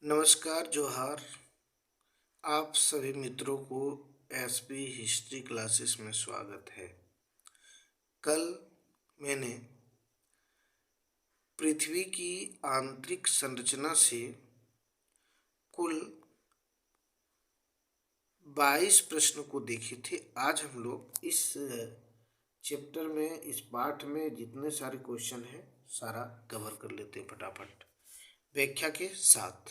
नमस्कार जोहार। आप सभी मित्रों को एसपी हिस्ट्री क्लासेस में स्वागत है। कल मैंने पृथ्वी की आंतरिक संरचना से कुल 22 प्रश्न को देखे थे। आज हम लोग इस चैप्टर में, इस पाठ में जितने सारे क्वेश्चन हैं सारा कवर कर लेते हैं फटाफट व्याख्या के साथ।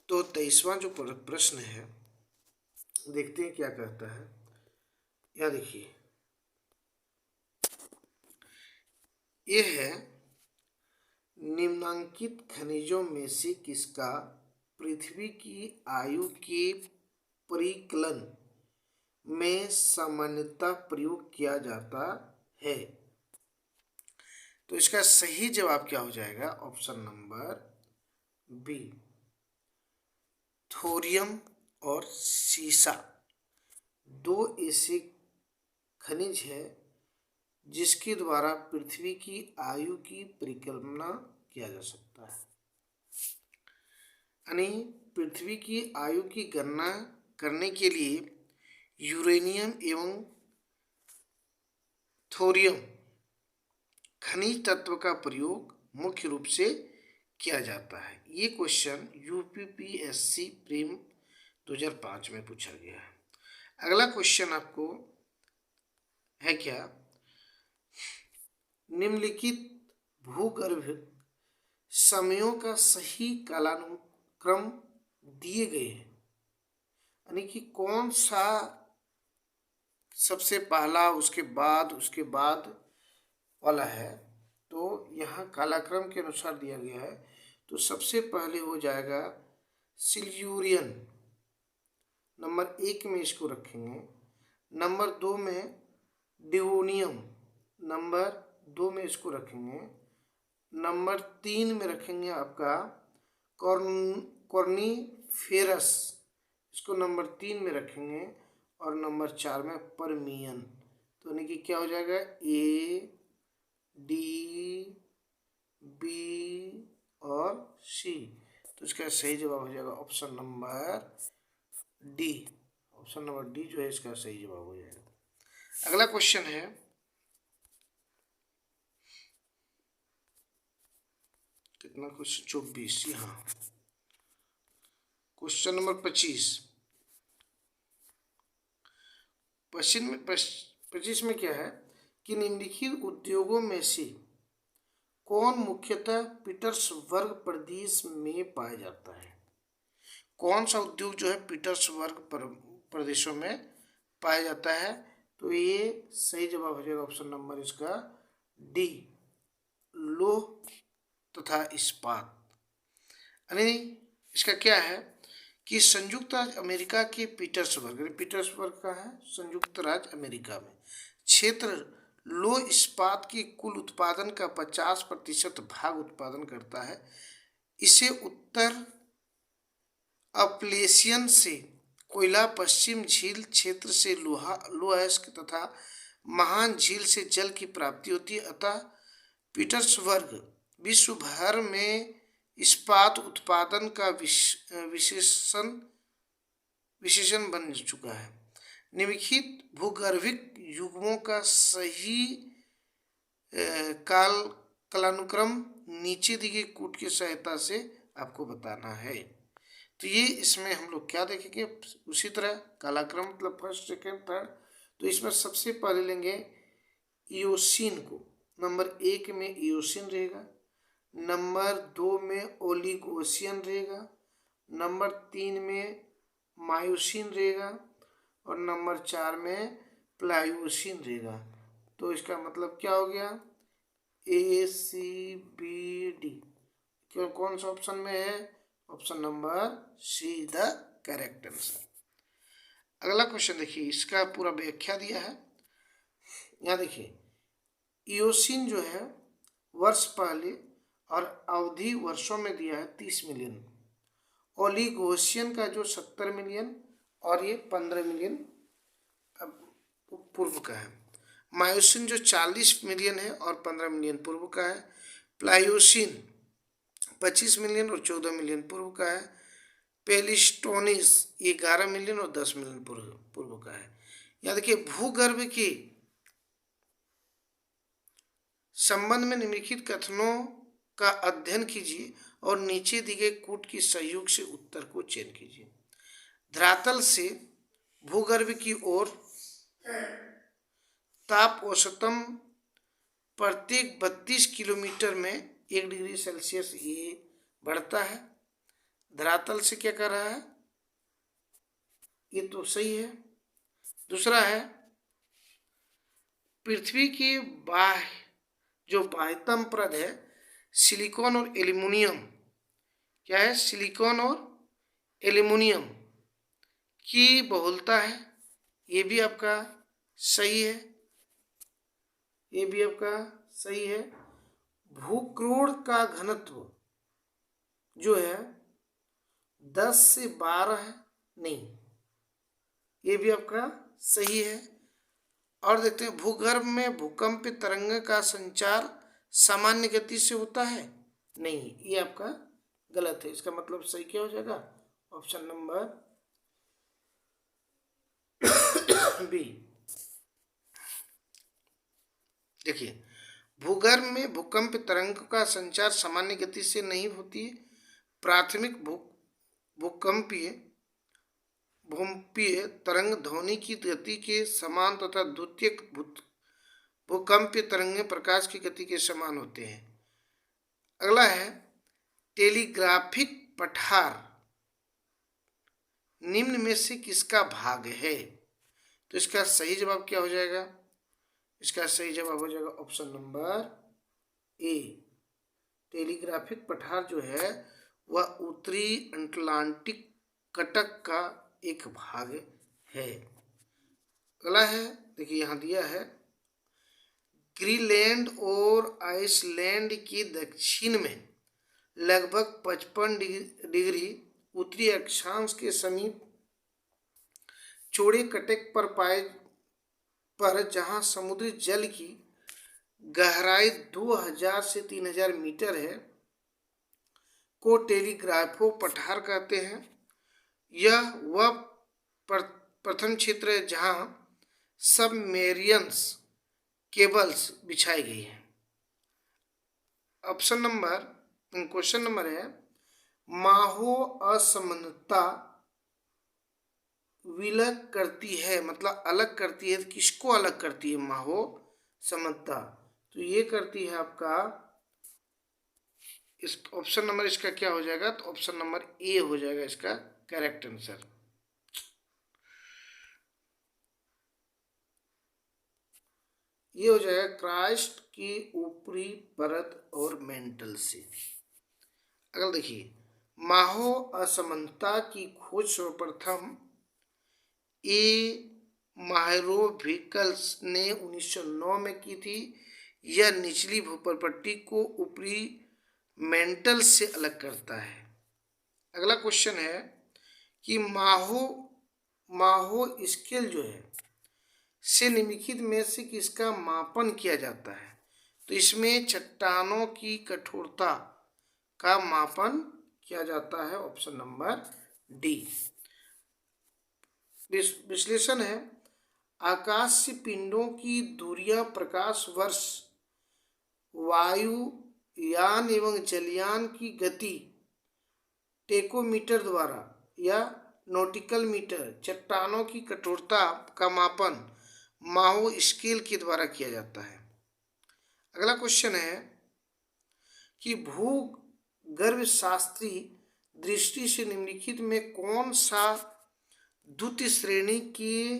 तो 23वां जो प्रश्न है, देखते हैं क्या कहता है। यह देखिए, यह है निम्नांकित खनिजों में से किसका पृथ्वी की आयु के परिकलन में सामान्यतः प्रयोग किया जाता है। तो इसका सही जवाब क्या हो जाएगा? ऑप्शन नंबर बी, थोरियम और सीसा। दो ऐसे खनिज है जिसके द्वारा पृथ्वी की आयु की परिकल्पना किया जा सकता है। यानी पृथ्वी की आयु की गणना करने के लिए यूरेनियम एवं थोरियम खनिज तत्व का प्रयोग मुख्य रूप से किया जाता है। ये क्वेश्चन यूपीपीएससी प्रीम 2005 में पूछा गया है। अगला क्वेश्चन आपको है क्या? निम्नलिखित भूगर्भ समयों का सही कालानुक्रम दिए गए हैं। यानी कि कौन सा सबसे पहला, उसके बाद वाला है। तो यहाँ कालाक्रम के अनुसार दिया गया है। तो सबसे पहले हो जाएगा सिल्यूरियन, नंबर 1 में इसको रखेंगे। नंबर 2 में डिवोनियम, नंबर 2 में इसको रखेंगे। नंबर 3 में रखेंगे आपका कॉर्निफेरस, इसको नंबर 3 में रखेंगे। और नंबर 4 में परमियन। तो यानी कि क्या हो जाएगा? ए, डी, बी और सी। तो इसका सही जवाब हो जाएगा option number D. Option number D जो है इसका सही जवाब हो जाएगा। अगला क्वेश्चन है, कितना क्वेश्चन? 24। यहाँ क्वेश्चन नंबर 25 में क्या है कि निम्नलिखित उद्योगों में से कौन मुख्यतः पीटर्सबर्ग प्रदेश में पाया जाता है? कौन सा उद्योग जो है पीटर्सबर्ग प्रदेशों में पाया जाता है? तो ये सही जवाब हो जाएगा ऑप्शन नंबर इसका डी, लोह तथा इस्पात। यानी इसका क्या है कि संयुक्त राज्य अमेरिका के पीटर्सबर्ग का है संयुक्त राज्य अमेरिका में क्षेत्र लोह इस्पात के कुल उत्पादन का 50% भाग उत्पादन करता है। इसे उत्तर अपलेशियन से कोयला, पश्चिम झील क्षेत्र से लोहा अयस्क तथा महान झील से जल की प्राप्ति होती है। अतः पीटर्सबर्ग विश्व भर में इस्पात उत्पादन का विशेषण बन चुका है। निम्नलिखित भूगर्भिक युग्मों का सही कालानुक्रम नीचे दी गई कूट की सहायता से आपको बताना है। तो ये इसमें हम लोग क्या देखेंगे, उसी तरह कालाक्रम मतलब फर्स्ट, सेकेंड, थर्ड। तो इसमें सबसे पहले लेंगे इयोसीन को। नंबर 1 में इयोसीन रहेगा, नंबर 2 में ओलिगोसियन रहेगा, नंबर 3 में मायोसिन रहेगा और नंबर 4 में प्लायोसिन रहेगा। तो इसका मतलब क्या हो गया? ए, सी, बी, डी। क्यों, कौन सा ऑप्शन में है? Option number see the correct answer. अगला क्वेश्चन देखिए, इसका पूरा व्याख्या दिया है। यहाँ देखिए, इयोसीन जो है वर्ष पहले और अवधि वर्षों में दिया है 30 मिलियन। ओलिगोसियन का जो 70 मिलियन और ये 15 मिलियन पूर्व का है। मायोसिन जो 40 मिलियन है और 15 मिलियन पूर्व का है। प्लायोसिन 25 मिलियन और 14 मिलियन पूर्व का है। पेलिस्टोनिस ये 11 मिलियन और 10 मिलियन पूर्व का है। यहाँ देखिए भूगर्भ के संबंध में निम्नलिखित कथनों का अध्ययन कीजिए और नीचे दी गई कूट की सहयोग से उत्तर को चयन कीजिए। धरातल से भूगर्भ की ओर ताप औसतन प्रत्येक 32 किलोमीटर में 1 डिग्री सेल्सियस ये बढ़ता है। धरातल से क्या कर रहा है, ये तो सही है। दूसरा है पृथ्वी की जो बाह्यतम परत है सिलिकॉन और एल्यूमिनियम, क्या है, सिलिकॉन और एल्यूमिनियम की बहुलता है, ये भी आपका सही है, ये भी आपका सही है। भूक्रोड़ का घनत्व जो है 10 से 12 है, नहीं, ये भी आपका सही है। और देखते हैं भूगर्भ में भूकंप तरंग का संचार सामान्य गति से होता है, नहीं, ये आपका गलत है। इसका मतलब सही क्या हो जाएगा, ऑप्शन नंबर बी। देखिए भूगर्भ में भूकंप तरंग का संचार सामान्य गति से नहीं होती है। प्राथमिक भूकंपीय तरंग ध्वनि की गति के समान तथा द्वितीयक भूकंपीय तरंगें प्रकाश की गति के समान होते हैं। अगला है टेलीग्राफिक पठार निम्न में से किसका भाग है, तो इसका सही जवाब क्या हो जाएगा, इसका सही जवाब हो जाएगा ऑप्शन नंबर ए। टेलीग्राफिक पठार जो है वह उत्तरी अटलांटिक कटक का एक भाग है। अगला है, देखिए यहाँ दिया है ग्रीनलैंड और आइसलैंड के दक्षिण में लगभग 55 डिग्री उत्तरी अक्षांश के समीप चौड़े कटक पर जहां समुद्री जल की गहराई 2000 से 3000 मीटर है को टेलीग्राफो पठार कहते हैं। यह वह प्रथम क्षेत्र है जहां सबमेरियंस केबल्स बिछाई गई है। क्वेश्चन नंबर है माहो असमानता विलग करती है, मतलब अलग करती है, किसको अलग करती है माहो समता, तो ये करती है आपका इस ऑप्शन नंबर इसका क्या हो जाएगा, तो ऑप्शन नंबर ए हो जाएगा इसका करेक्ट आंसर। ये हो जाएगा क्रास्ट की ऊपरी परत और मेंटल से। अगर देखिए माहो असमानता की खोज सर्वप्रथम ए मायरोविकल्स ने 1909 में की थी। यह निचली भूपरपट्टी को ऊपरी मेंटल से अलग करता है। अगला क्वेश्चन है कि माहो स्केल जो है से निम्नलिखित में से किसका मापन किया जाता है, तो इसमें चट्टानों की कठोरता का मापन किया जाता है, ऑप्शन नंबर डी। विश्लेषण है आकाश से पिंडों की दूरियां प्रकाश वर्ष, वायुयान एवं जलयान की गति टेकोमीटर द्वारा या नॉटिकल मीटर, चट्टानों की कठोरता का मापन माहो स्केल के द्वारा किया जाता है। अगला क्वेश्चन है कि भूगर्भशास्त्री दृष्टि से निम्नलिखित में कौन सा द्वितीय श्रेणी के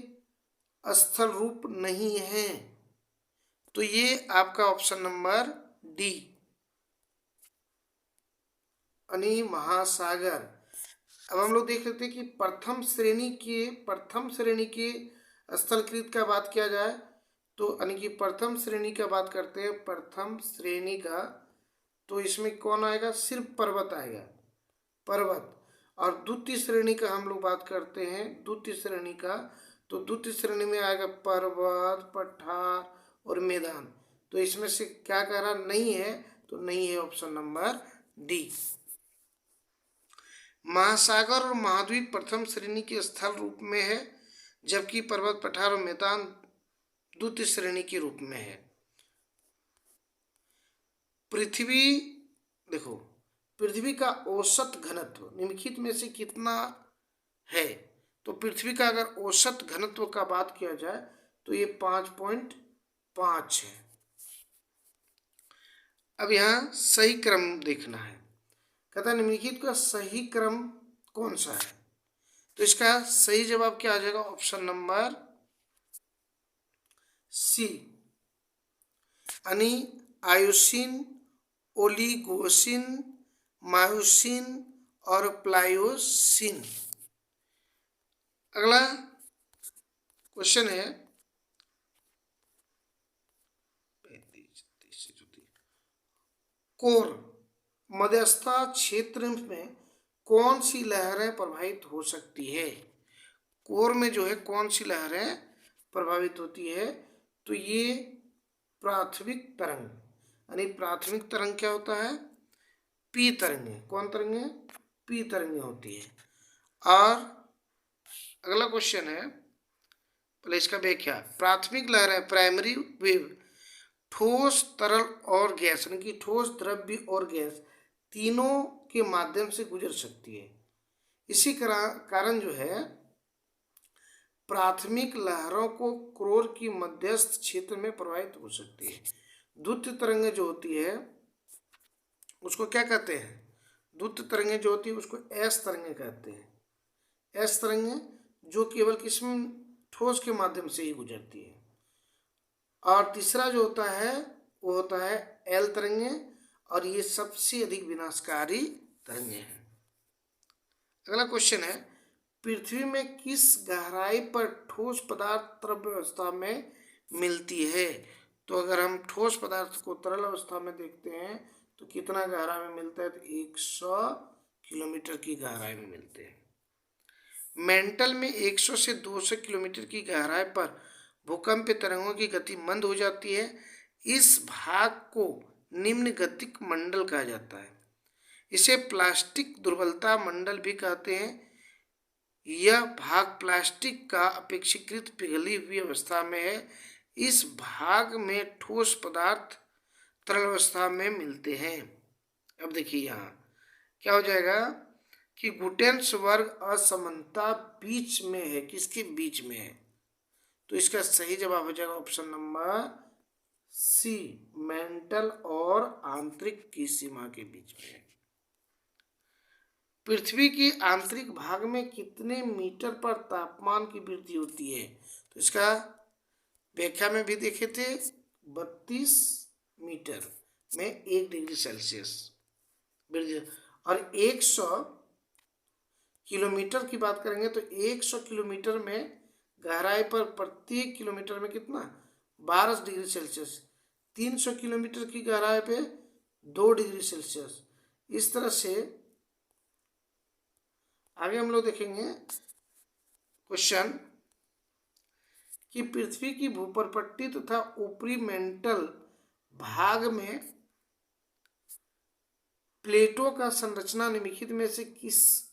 स्थल रूप नहीं है, तो ये आपका ऑप्शन नंबर डी यानी महासागर। अब हम लोग देख लेते हैं कि प्रथम श्रेणी के स्थलकृत का बात किया जाए तो यानी कि प्रथम श्रेणी का बात करते हैं, प्रथम श्रेणी का तो इसमें कौन आएगा, सिर्फ पर्वत आएगा, पर्वत। और द्वितीय श्रेणी का हम लोग बात करते हैं, द्वितीय श्रेणी का तो द्वितीय श्रेणी में आएगा पर्वत, पठार और मैदान। तो इसमें से क्या कह रहा नहीं है, तो नहीं है ऑप्शन नंबर डी। महासागर और महाद्वीप प्रथम श्रेणी के स्थल रूप में है, जबकि पर्वत पठार और मैदान द्वितीय श्रेणी के रूप में है। पृथ्वी देखो, पृथ्वी का औसत घनत्व निम्नलिखित में से कितना है? तो पृथ्वी का अगर औसत घनत्व का बात किया जाए तो ये 5.5 है। अब यहाँ सही क्रम देखना है। कहता है निम्नलिखित का सही क्रम कौन सा है? तो इसका सही जवाब क्या आ जाएगा? ऑप्शन नंबर सी, यानी आयोसीन, ओलिगोसिन, मायोसिन और प्लायोसिन। अगला क्वेश्चन है कोर मध्यस्थता क्षेत्र में कौन सी लहरें प्रभावित हो सकती है? कोर में जो है कौन सी लहरें प्रभावित होती है? तो ये प्राथमिक तरंग, यानी प्राथमिक तरंग क्या होता है? पी तरंगे। कौन तरंगे? पी तरंगे होती है। और अगला क्वेश्चन है, पहले इसका व्याख्या। प्राथमिक लहरें प्राइमरी वेव ठोस, तरल और गैस, यानी कि ठोस, द्रव्य और गैस तीनों के माध्यम से गुजर सकती है। इसी कारण जो है प्राथमिक लहरों को कोर की मध्यस्थ क्षेत्र में प्रवाहित हो सकती है। द्वितीय तरंगें जो होती है उसको क्या कहते हैं? द्वितीय तरंगें जो होती है उसको एस तरंगें कहते हैं। एस तरंगें जो केवल किस्म ठोस के माध्यम से ही गुजरती है। और तीसरा जो होता है वो होता है एल तरंगें, और ये सबसे अधिक विनाशकारी तरंगें हैं। अगला क्वेश्चन है, पृथ्वी में किस गहराई पर ठोस पदार्थ द्रव्य अवस्था में मिलती है? तो अगर हम ठोस पदार्थ को तरल अवस्था में देखते हैं तो कितना गहराई में मिलता है? तो 100 किलोमीटर की गहराई में मिलते हैं। मेंटल में 100 से 200 किलोमीटर की गहराई पर भूकंपीय तरंगों की गति मंद हो जाती है। इस भाग को निम्न गतिक मंडल कहा जाता है। इसे प्लास्टिक दुर्बलता मंडल भी कहते हैं। यह भाग प्लास्टिक का अपेक्षाकृत पिघली हुई अवस्था में है। इस भाग में ठोस पदार्थ तरल अवस्था में मिलते हैं। अब देखिए यहाँ क्या हो जाएगा कि गुटेन्स वर्ग असमानता बीच में है। किसके बीच में है? तो इसका सही जवाब हो जाएगा ऑप्शन नंबर सी, मेंटल और आंतरिक की सीमा के बीच में है। पृथ्वी के आंतरिक भाग में कितने मीटर पर तापमान की वृद्धि होती है? तो इसका व्याख्या में भी देखे थे, 32 मीटर में 1 डिग्री सेल्सियस वृद्धि। और 100 किलोमीटर की बात करेंगे तो 100 किलोमीटर में गहराई पर प्रत्येक किलोमीटर में कितना? 12 डिग्री सेल्सियस। 300 किलोमीटर की गहराई पे 2 डिग्री सेल्सियस। इस तरह से आगे हम लोग देखेंगे क्वेश्चन कि पृथ्वी की भूपर्पट्टी तथा ऊपरी मेंटल भाग में प्लेटों का संरचना निम्नलिखित में से किस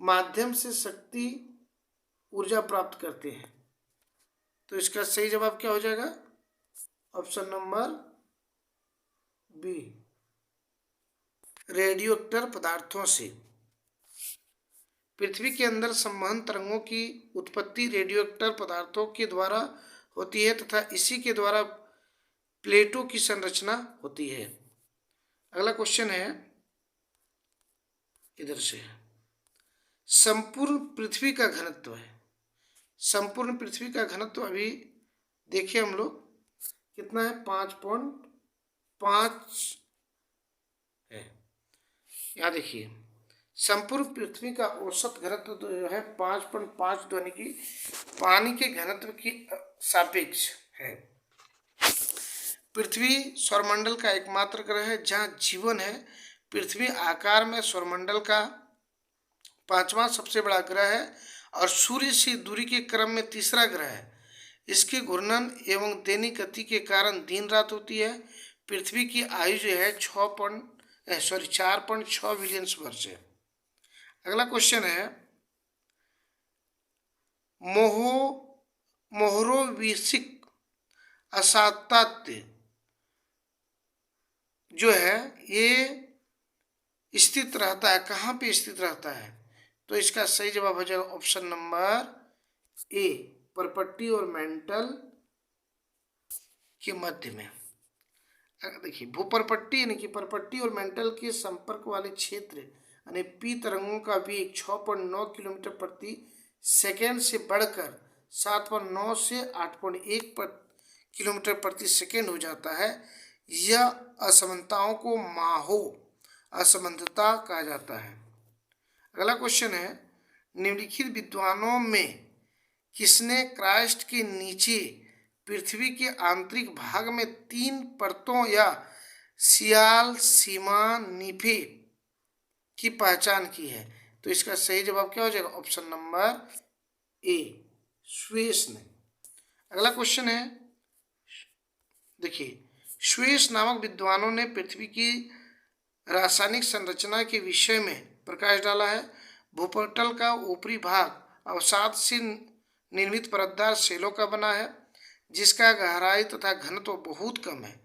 माध्यम से शक्ति ऊर्जा प्राप्त करते हैं? तो इसका सही जवाब क्या हो जाएगा? ऑप्शन नंबर बी, रेडियोएक्टिव पदार्थों से। पृथ्वी के अंदर संवहन तरंगों की उत्पत्ति रेडियोएक्टिव पदार्थों के द्वारा होती है तथा इसी के द्वारा प्लेटों की संरचना होती है। अगला क्वेश्चन है इधर से, संपूर्ण पृथ्वी का घनत्व है। संपूर्ण पृथ्वी का घनत्व अभी देखिए हम लोग कितना है? 5.5 है। यहाँ देखिए संपूर्ण पृथ्वी का औसत घनत्व तो जो है 5.5, यानी कि पानी के घनत्व की सापेक्ष है। पृथ्वी सौरमंडल का एकमात्र ग्रह है जहाँ जीवन है। पृथ्वी आकार में सौरमंडल का 5वां सबसे बड़ा ग्रह है और सूर्य से दूरी के क्रम में तीसरा ग्रह है। इसके घूर्णन एवं दैनिक गति के कारण दिन रात होती है। पृथ्वी की आयु जो है 4.6 बिलियन वर्ष है। अगला क्वेश्चन है मोहरोविसिक असातत्य जो है ये स्थित रहता है, कहाँ पे स्थित रहता है? तो इसका सही जवाब हो जाएगा ऑप्शन नंबर ए, परपट्टी और मेंटल के मध्य में। देखिए भूपरपट्टी यानी कि परपट्टी और मेंटल के संपर्क वाले क्षेत्र यानी पी तरंगों का वेग 6.9 किलोमीटर प्रति सेकेंड से बढ़कर 7.9 से 8.1 किलोमीटर प्रति सेकेंड हो जाता है। यह असमानताओं को माहो असमानता कहा जाता है। अगला क्वेश्चन है निम्नलिखित विद्वानों में किसने क्रास्ट के नीचे पृथ्वी के आंतरिक भाग में 3 परतों या सियाल सीमा निफे की पहचान की है? तो इसका सही जवाब क्या हो जाएगा ऑप्शन नंबर ए, स्वेस ने। अगला क्वेश्चन है देखिए स्वेस नामक विद्वानों ने पृथ्वी की रासायनिक संरचना के विषय में प्रकाश डाला है। भूपटल का ऊपरी भाग अवसाद से निर्मित परतदार सेलों का बना है जिसका गहराई तथा घनत्व बहुत कम है।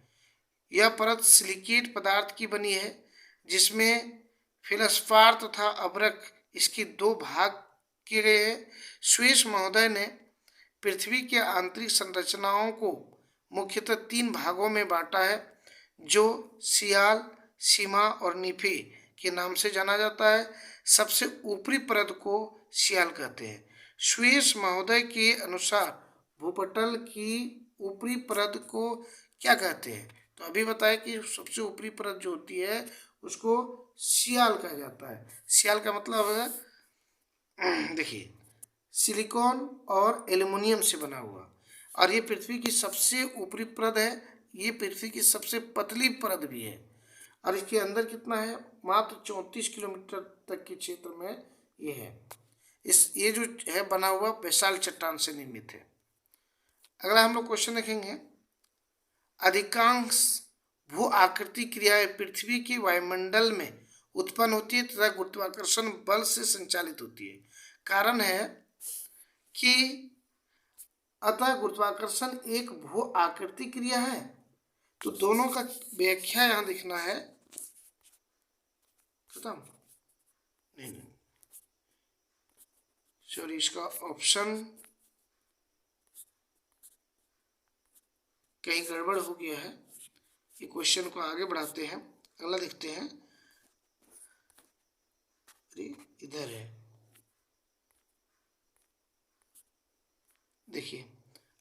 यह परत सिलिकेट पदार्थ की बनी है जिसमें फेल्सपार तथा अब्रक इसके 2 भाग किए गए हैं। स्वेस महोदय ने पृथ्वी के आंतरिक संरचनाओं को मुख्यतः 3 भागों में बांटा है जो सियाल, सीमा और निफे के नाम से जाना जाता है। सबसे ऊपरी परत को सियाल कहते हैं। स्वेस महोदय के अनुसार भूपटल की ऊपरी परत को क्या कहते हैं? तो अभी बताया कि सबसे ऊपरी परत जो होती है उसको सियाल कहा जाता है। सियाल का मतलब है देखिए सिलिकॉन और एल्युमिनियम से बना हुआ, और ये पृथ्वी की सबसे ऊपरी परत है। ये पृथ्वी की सबसे पतली परत भी है और इसके अंदर कितना है? मात्र 34 किलोमीटर तक के क्षेत्र में ये है। ये जो है बना हुआ बेसाल्ट चट्टान से निर्मित है। अगला हम लोग क्वेश्चन देखेंगे अधिकांश भू आकृति क्रियाएं पृथ्वी के वायुमंडल में उत्पन्न होती है तथा गुरुत्वाकर्षण बल से संचालित होती है। कारण है कि अतः गुरुत्वाकर्षण एक भू आकृति क्रिया है। तो दोनों का व्याख्या यहाँ लिखना है। खत्म? नहीं, सॉरी, इसका ऑप्शन कहीं गड़बड़ हो गया है। ये क्वेश्चन को आगे बढ़ाते हैं, अगला देखते हैं। अरे इधर है, देखिए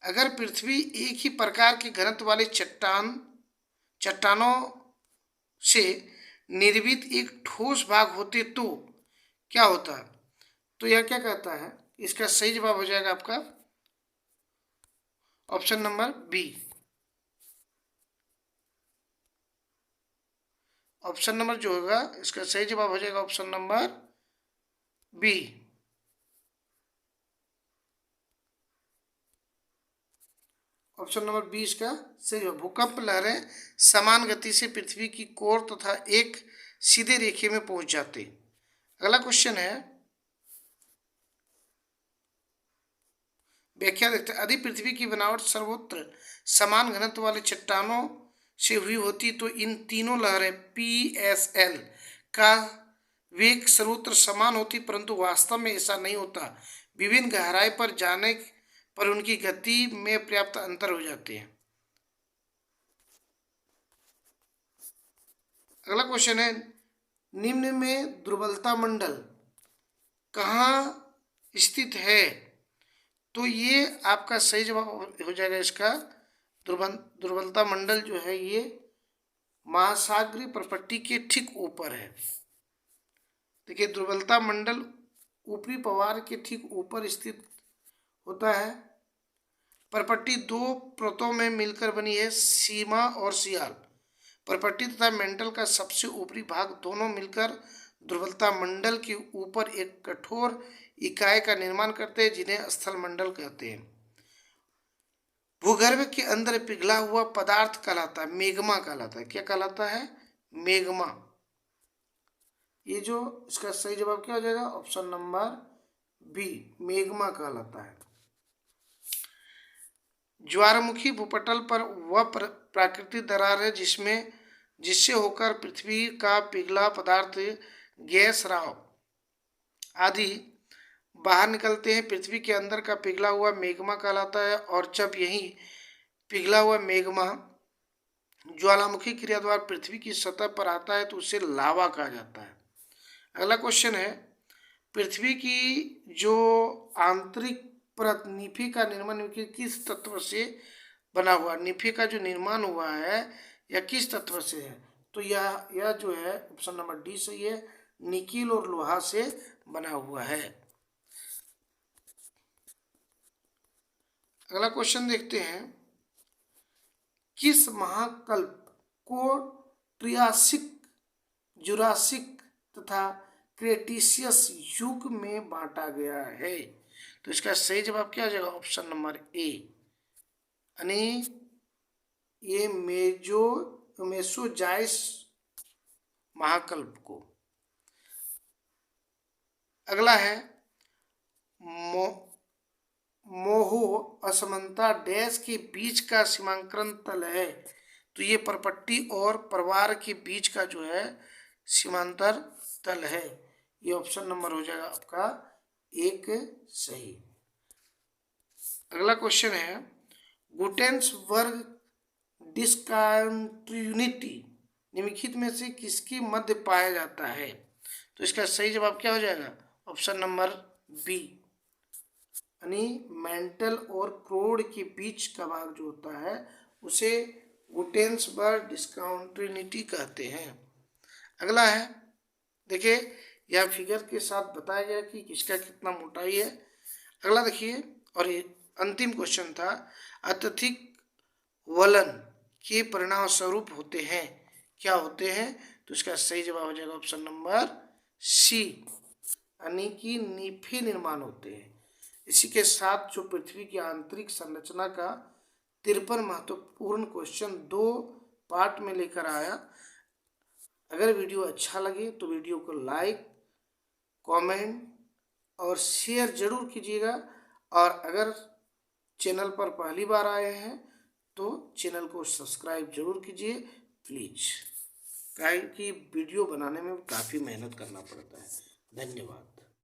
अगर पृथ्वी एक ही प्रकार के घनत्व वाले चट्टानों से निर्मित एक ठोस भाग होते तो क्या होता? तो यह क्या कहता है? इसका सही जवाब हो जाएगा आपका option number B. Option number जो होगा इसका सही जवाब हो जाएगा option number B. Option number 20 का सही जवाब। भूकंप लहरें समान गति से पृथ्वी की कोर तथा एक सीधे रेखे में पहुंच जाते। अगला क्वेश्चन है व्याख्या देखते हैं। यदि पृथ्वी की बनावट सर्वत्र समान घनत्व वाले चट्टानों से हुई होती तो इन तीनों लहरें PSL का वेग सर्वत्र समान होती, परंतु वास्तव में ऐसा नहीं होता। विभिन्न गहराई पर जाने पर उनकी गति में पर्याप्त अंतर हो जाते हैं। अगला क्वेश्चन है निम्न में दुर्बलता मंडल कहाँ स्थित है? तो ये आपका सही जवाब हो जाएगा इसका दुर्बलता मंडल जो है ये महासागरीय परपट्टी के ठीक ऊपर है। देखिए दुर्बलता मंडल ऊपरी पवार के ठीक ऊपर स्थित होता है। परपट्टी 2 परतों में मिलकर बनी है, सीमा और सियाल। परपट्टी तथा मेंटल का सबसे ऊपरी भाग दोनों मिलकर दुर्बलता मंडल के ऊपर एक कठोर इकाई का निर्माण करते हैं जिन्हें स्थल मंडल कहते हैं। भूगर्भ के अंदर पिघला हुआ पदार्थ कहलाता है, मेग्मा कहलाता है। क्या कहलाता है? मेग्मा। ये जो इसका सही जवाब क्या हो जाएगा? ऑप्शन नंबर बी, मेग्मा कहलाता है। ज्वारमुखी भूपटल पर वह प्राकृतिक दरार है जिससे होकर पृथ्वी का पिघला पदार्थ, गैस, राव आदि बाहर निकलते हैं। पृथ्वी के अंदर का पिघला हुआ मेग्मा कहलाता है। और जब यही पिघला हुआ मेग्मा ज्वालामुखी क्रिया द्वारा पृथ्वी की सतह पर आता है तो उसे लावा कहा जाता है। अगला क्वेश्चन है, पृथ्वी की जो आंतरिक परत निफी का निर्माण किस तत्व से बना हुआ? निफी का जो निर्माण हुआ है यह किस तत्व से है? तो यह जो है ऑप्शन नंबर डी सही है, निकिल और लोहा से बना हुआ है। अगला क्वेश्चन देखते हैं, किस महाकल्प को ट्रियासिक, जुरासिक तथा क्रेटेशियस युग में बांटा गया है? तो इसका सही जवाब क्या हो जाएगा? ऑप्शन नंबर ए, यानी ये मेसोजाइस महाकल्प को। अगला है, मोहो असमानता डैश के बीच का सीमांकन तल है। तो ये परपट्टी और परवार के बीच का जो है सीमांतर तल है। ये ऑप्शन नंबर हो जाएगा आपका एक सही। अगला क्वेश्चन है, गुटेन्सबर्ग डिस्कंटिन्यूटी निम्नलिखित में से किसके मध्य पाया जाता है? तो इसका सही जवाब क्या हो जाएगा? ऑप्शन नंबर बी, यानी मेंटल और क्रोड के बीच का भाग जो होता है उसे गुटेन्सबर्ग डिस्कंटिन्यूटी कहते हैं। अगला है, देखिए यह फिगर के साथ बताया गया कि किसका कितना मोटाई है। अगला देखिए, और ये अंतिम क्वेश्चन था, अत्यधिक वलन के परिणाम स्वरूप होते हैं, क्या होते हैं? तो इसका सही जवाब हो जाएगा ऑप्शन नंबर सी, यानी कि निफे निर्माण होते हैं। इसी के साथ जो पृथ्वी की आंतरिक संरचना का 53 महत्वपूर्ण क्वेश्चन 2 पार्ट में लेकर आया। अगर वीडियो अच्छा लगे तो वीडियो को लाइक, कमेंट और शेयर जरूर कीजिएगा। और अगर चैनल पर पहली बार आए हैं तो चैनल को सब्सक्राइब जरूर कीजिए प्लीज, क्योंकि वीडियो बनाने में काफ़ी मेहनत करना पड़ता है। धन्यवाद।